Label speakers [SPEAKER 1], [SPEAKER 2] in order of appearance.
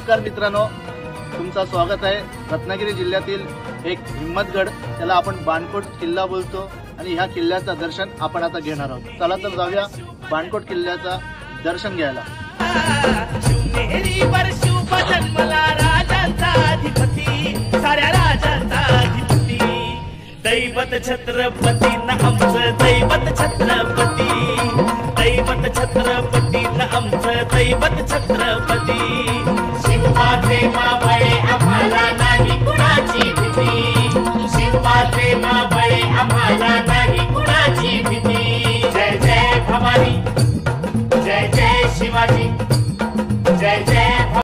[SPEAKER 1] नमस्कार मित्रांनो, तुमचं स्वागत आहे। रत्नागिरी जिल्ह्यातील एक हिम्मतगड, त्याला आपण बाणकोट किल्ला बोलतो आणि ह्या किल्ल्याचं दर्शन आपण आता घेणार आहोत। चला तर जाऊया बाणकोट किल्ल्याचं दर्शन घ्यायला।
[SPEAKER 2] साऱ्या राजांचा अधिपती दैवत छत्रपती न आमचं दैवत छत्रपती, दैवत छत्रपती न आमचं दैवत छत्रपती।